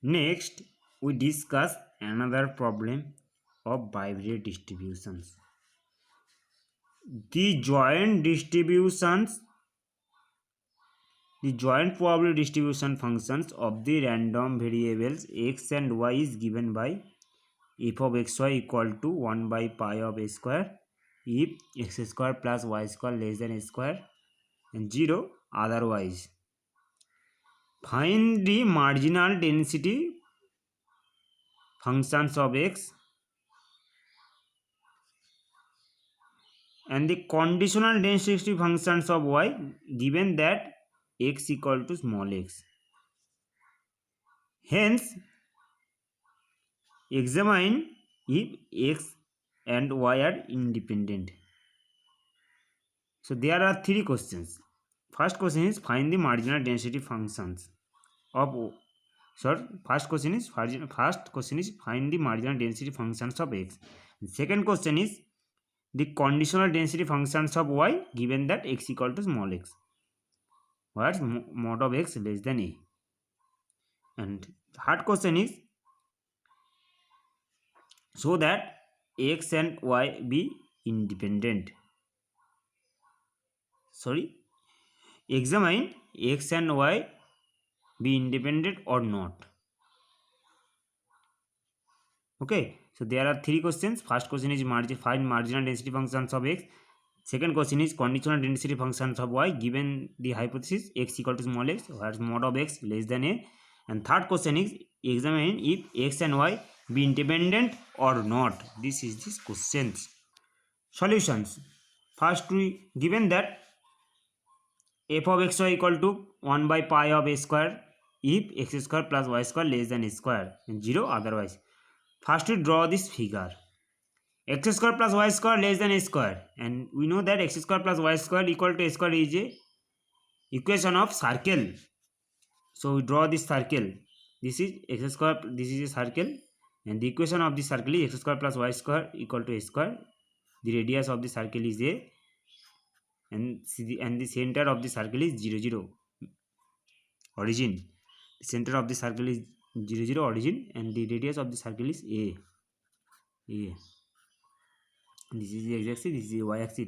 Next, we discuss another problem of Bibrate distributions. The joint distributions, the joint probability distribution functions of the random variables x and y is given by f of xy equal to 1 by pi of a square if x square plus y square less than a square and 0 otherwise. Find the marginal density functions of x and the conditional density functions of y given that x equal to small x. Hence, examine if x and y are independent. So there are three questions. First question is find the marginal density functions of first question is find the marginal density functions of x. Second question is the conditional density functions of y given that x equal to small x, where mod of x less than a. And third question is so that x and y be independent. Examine x and y be independent or not. Okay, so there are three questions. First question is find marginal density functions of x. Second question is conditional density functions of y given the hypothesis x equal to small x, where mod of x less than a. And third question is examine if x and y be independent or not. This is this questions. Solutions. First, we given that f of xy equal to 1 by pi of a square if x square plus y square less than a square and 0 otherwise. First, we draw this figure. X square plus y square less than a square, and we know that x square plus y square equal to a square is a equation of circle. So we draw this circle. This is x square, this is a circle, and the equation of the circle is x square plus y square equal to a square. The radius of the circle is a, and the center of the circle is 0 0 origin. The center of the circle is 0 0 origin, and the radius of the circle is a. This is the x-axis, this is the y-axis.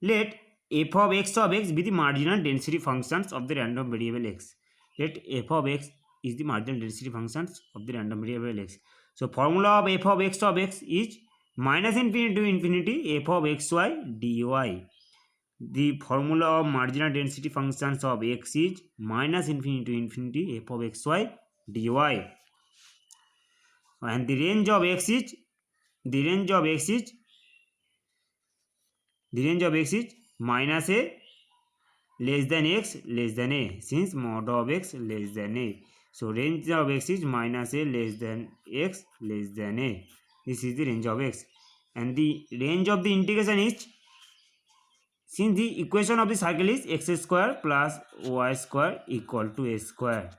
Let f of x be the marginal density functions of the random variable x. Let f of x is the marginal density functions of the random variable x. So formula of f of x is minus infinity to infinity f of xy dy. The formula of marginal density functions of x is minus infinity to infinity f of xy dy. And the range of x is minus a less than x less than a, since mod of x less than a. So range of x is minus a less than x less than a. This is the range of x. And the range of the integration is, since the equation of the circle is x square plus y square equal to a square,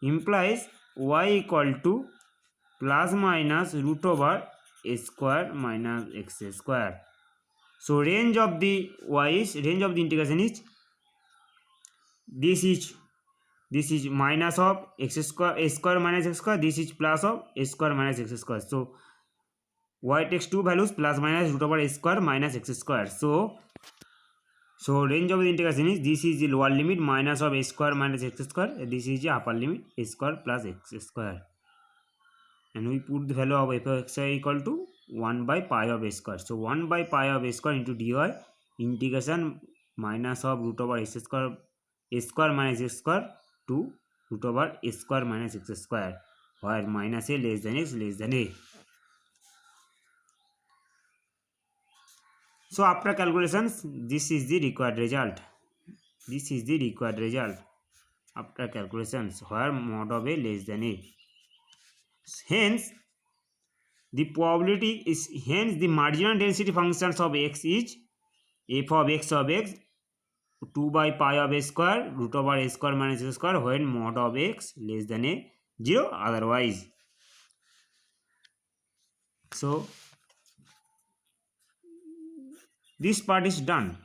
implies y equal to plus minus root over a square minus x square. So range of the integration is this is minus of x square, a square minus x square. This is plus of a square minus x square. So y takes two values, plus minus root over a square minus x square. So range of the integration is, this is the lower limit minus of a square minus x square. This is the upper limit a square plus x square. And we put the value of f of x equal to 1 by pi of a square. So 1 by pi of a square into dy integration minus of root over a square minus x square to root over a square minus x square, where minus a less than x less than a. So after calculations, this is the required result. After calculations, where mod of a less than a. Hence the marginal density functions of x is f of x 2 by pi of a square root over a square minus a square when mod of x less than a 0 otherwise. So this part is done.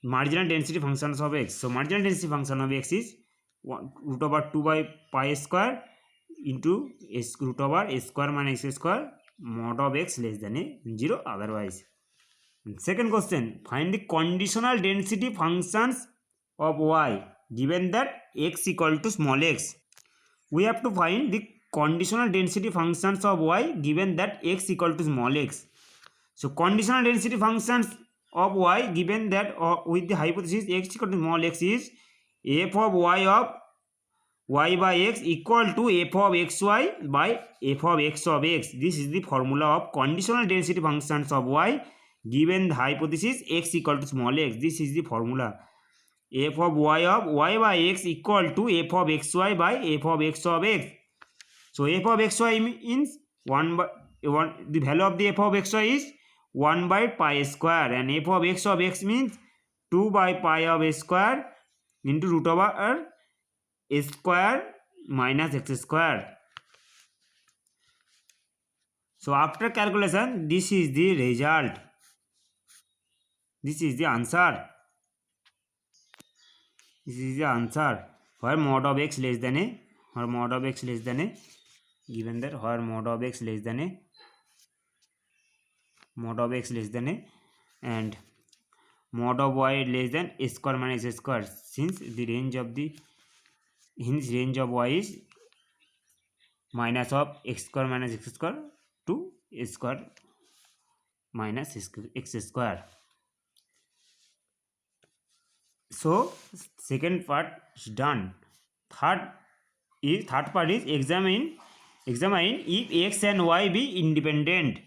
Marginal density functions of x. So marginal density function of x is root over 2 by pi square into s root over a square minus x square mod of x less than a 0 otherwise. Second question, find the conditional density functions of y given that x equal to small x. We have to find the conditional density functions of y given that x equal to small x. So conditional density functions of y given that with the hypothesis x equal to small x is f of y by x equal to f of xy by f of x of x. This is the formula of conditional density functions of y given the hypothesis x equal to small x. This is the formula. F of y by x equal to f of xy by f of x of x. So f of xy means 1 by 1. The value of the f of xy is 1 by pi square, and f of x means 2 by pi of a square into root over a square minus x square. So after calculation, this is the result. This is the answer. This is the answer. Where mod of x less than a, or mod of x less than a, given that where mod of x less than a, mod of x less than a, and mod of y less than a square minus a square, since the range of y is minus of x square minus x square to a square minus x square. So second part is done. Third part is examine if x and y be independent.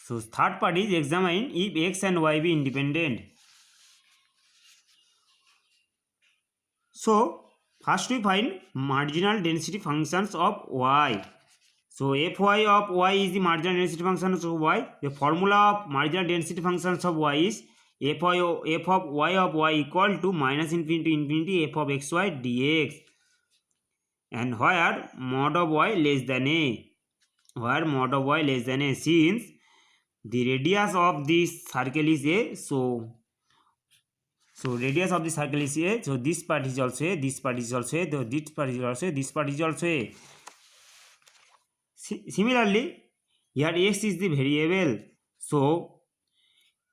So third part is examine if x and y be independent. So first we find marginal density functions of y. So fy of y is the marginal density functions of y. The formula of marginal density functions of y is f of y equal to minus infinity to infinity f of xy dx. And where mod of y less than a, where mod of y less than a, since the radius of this circle is a, so radius of the circle is a, so this part is also a, this part is also a, this part is also a, this part is also a. Similarly, here x is the variable. So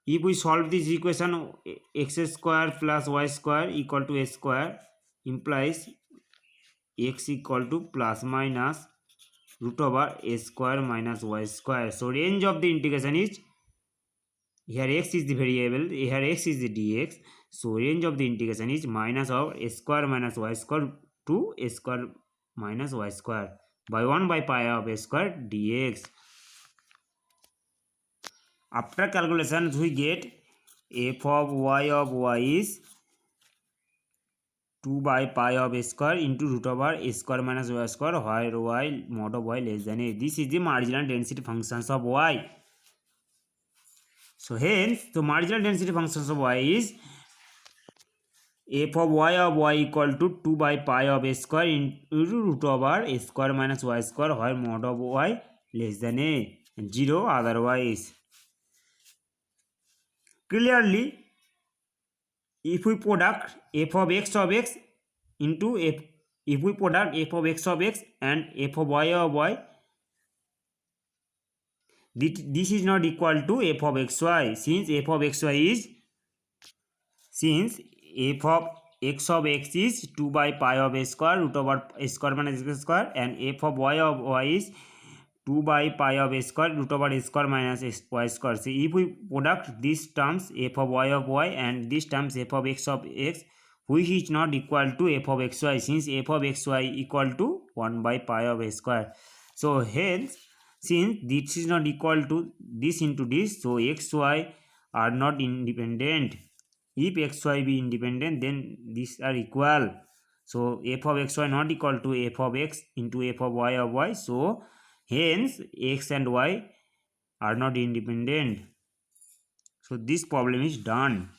if we solve this equation, x square plus y square equal to a square implies x equal to plus minus root over a square minus y square. So range of the integration is, here x is the variable, here x is the dx. So range of the integration is minus of a square minus y square to a square minus y square by 1 by pi of a square dx. After calculations, we get f of y is 2 by pi of a square into root over a square minus y square, where y mod of y less than a. This is the marginal density functions of y. So hence, the marginal density functions of y is f of y equal to 2 by pi of a square into root over a square minus y square, where mod of y less than a, 0 otherwise. Clearly, if we product f of x into if we product f of x and f of y, this is not equal to f of xy, since f of xy is, since f of x is 2 by pi of a square root over a square minus x square, and f of y is 2 by pi of a square root over a square minus y square. So if we product these terms f of y and these terms f of x, which is not equal to f of xy, since f of xy equal to 1 by pi of a square. So hence, since this is not equal to this into this, so xy are not independent. If xy be independent, then these are equal. So f of xy not equal to f of x into f of y. So hence x and y are not independent. So this problem is done.